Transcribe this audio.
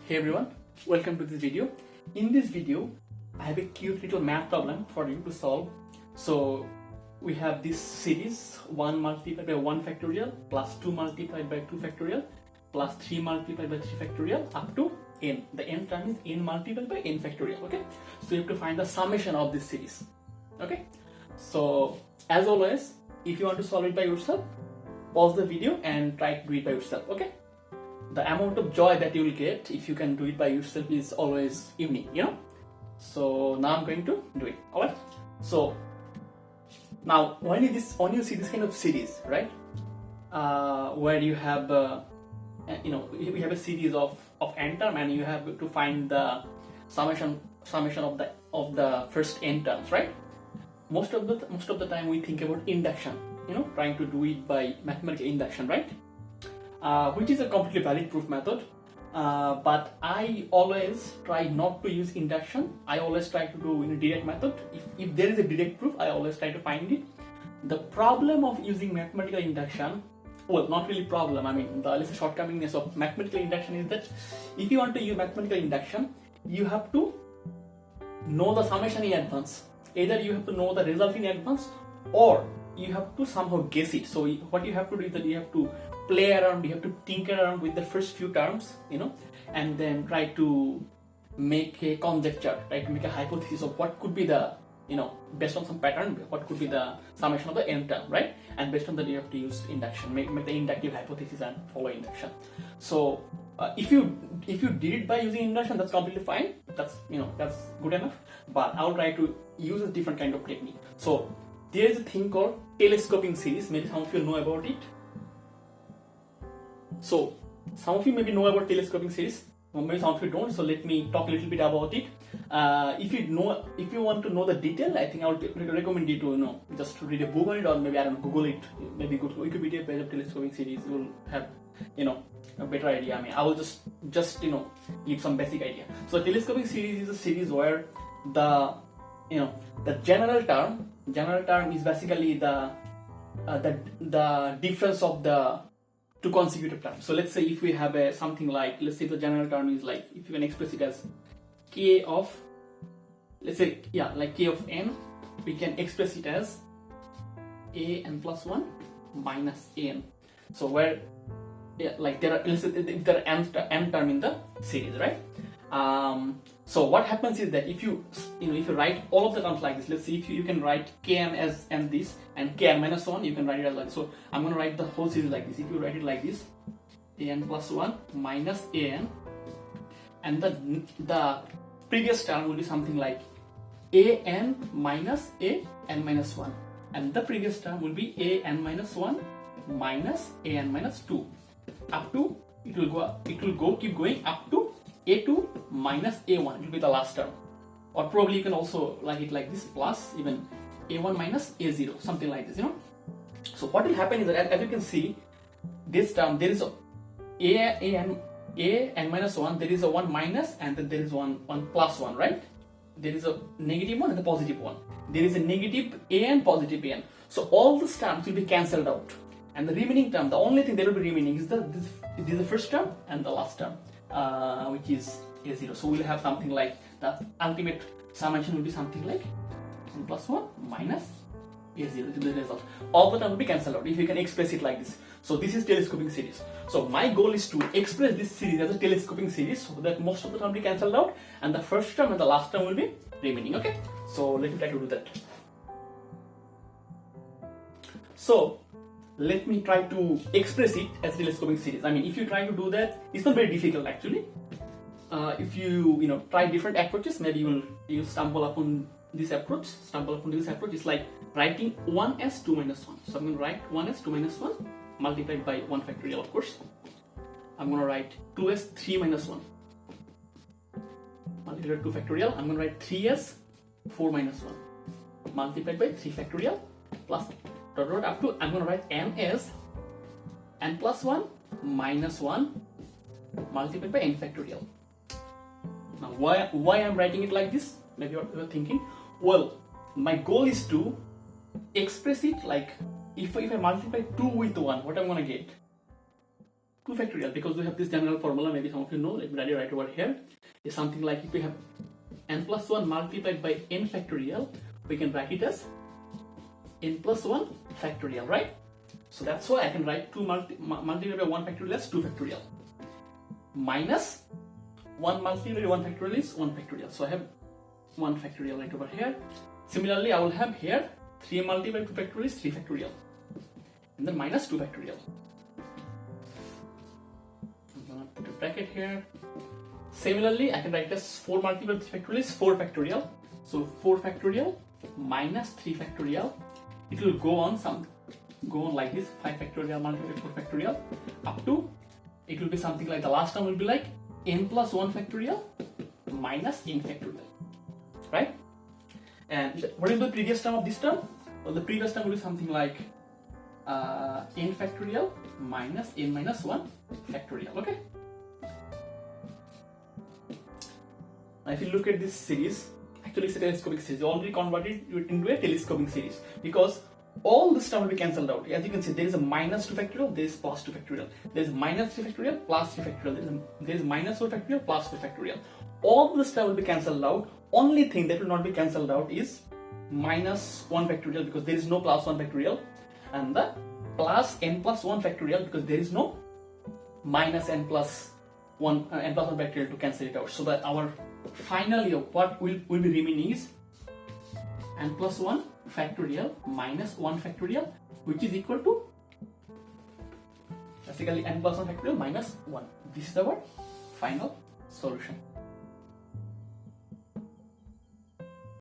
Hey everyone, welcome to this video. In this video, I have a cute little math problem for you to solve. So we have this series 1 multiplied by 1 factorial plus 2 multiplied by 2 factorial plus 3 multiplied by 3 factorial up to n. The n term is n multiplied by n factorial. Okay, so you have to find the summation of this series. Okay, so as always, if you want to solve it by yourself, pause the video and try to do it by yourself. Okay, the amount of joy that you will get if you can do it by yourself is always unique, so now I'm going to do it. All right, so now when you see this kind of series, right, where you have we have a series of n term and you have to find the summation of the first n terms, right? Most of the time we think about induction, trying to do it by mathematical induction, right? Which is a completely valid proof method, but I always try not to use induction. I always try to do in a direct method. If there is a direct proof, I always try to find it. The problem of using mathematical induction, well, not really problem, I mean the shortcomingness of mathematical induction is that if you want to use mathematical induction, you have to know the summation in advance. Either you have to know the result in advance or you have to somehow guess it. So what you have to do is that you have to play around, you have to tinker around with the first few terms, and then try to make a conjecture, try to make a hypothesis of what could be the, based on some pattern, what could be the summation of the n term, right? And based on that, you have to use induction, make the inductive hypothesis and follow induction. So if you did it by using induction, that's completely fine. That's that's good enough. But I'll try to use a different kind of technique. So there is a thing called telescoping series. Maybe some of you know about it. So some of you maybe know about telescoping series, maybe some of you don't. So let me talk a little bit about it. If you want to know the detail, I think I would recommend you to just read a book on it, or maybe Google it. Maybe go to Wikipedia page of telescoping series. You will have a better idea. I mean, I will just give some basic idea. So telescoping series is a series where the general term is basically the difference of the two consecutive terms. So let's say if we have something like, let's say the general term is like, if you can express it as k of, let's say, like k of n, we can express it as a n plus 1 minus an. So where like there are, let's say if there are n term in the series, right? So what happens is that if you write all of the terms like this, let's see, if you can write kn as n this and kn minus 1, you can write it as like this. So I'm going to write the whole series like this. If you write it like this, an plus 1 minus an, and the previous term will be something like an minus an minus 1, and the previous term will be an minus 1 minus an minus 2, up to it will keep going up to a2 minus a1. It will be the last term, or probably you can also write it like this, plus even a1 minus a0, something like this. So what will happen is that, as you can see, this term, there is a minus 1, there is a 1 minus, and then there is one plus 1, right? There is a negative 1 and a positive 1. There is a negative a and positive a n. So all these terms will be cancelled out, and the remaining term, the only thing that will be remaining is the first term and the last term, which is a0. So we'll have something like the ultimate summation will be something like n plus 1 minus a0 to the result. All the terms will be cancelled out if you can express it like this. So this is telescoping series. So my goal is to express this series as a telescoping series so that most of the term will be cancelled out and the first term and the last term will be remaining. Okay, so let me try to do that. So let me try to express it as a telescoping series. I mean, if you try to do that, it's not very difficult actually. If you try different approaches, maybe you'll stumble upon this approach. It's like writing 1 as 2 minus 1. So I'm going to write 1 as 2 minus 1 multiplied by 1 factorial, of course. I'm going to write 2 as 3 minus 1 multiplied by 2 factorial. I'm going to write 3 as 4 minus 1 multiplied by 3 factorial plus dot up to, I'm going to write n as n plus 1 minus 1 multiplied by n factorial. Now why I'm writing it like this? Maybe you're thinking, well, my goal is to express it like, if I multiply 2 with 1, what I'm going to get? 2 factorial, because we have this general formula, maybe some of you know, let me write it right over here. It's something like if we have n plus 1 multiplied by n factorial, we can write it as n plus 1 factorial, right? So that's why I can write 2 multiplied by 1 factorial as 2 factorial. Minus 1 multiplied by 1 factorial is 1 factorial. So I have 1 factorial right over here. Similarly, I will have here 3 multiplied by 2 factorial is 3 factorial. And then minus 2 factorial. I'm gonna put a bracket here. Similarly, I can write as 4 multiplied by 3 factorial is 4 factorial. So 4 factorial minus 3 factorial. It will go on like this, 5 factorial multiplied by 4 factorial up to, it will be something like, the last term will be like n plus 1 factorial minus n factorial, right? And what is the previous term of this term? Well, the previous term will be something like n factorial minus n minus 1 factorial, okay? Now if you look at this series, actually it's a telescopic series. I already converted it into a telescopic series because all this term will be cancelled out. As you can see, there is a minus 2 factorial, there is plus 2 factorial. There is minus 3 factorial, plus 3 factorial. There is minus 4 factorial, plus 4 factorial. All this term will be cancelled out. Only thing that will not be cancelled out is minus 1 factorial, because there is no plus 1 factorial, and the plus n plus 1 factorial, because there is no minus n plus 1 factorial to cancel it out. So that our finally what will be remaining is n plus 1 factorial minus 1 factorial, which is equal to basically n plus 1 factorial minus 1. This is our final solution.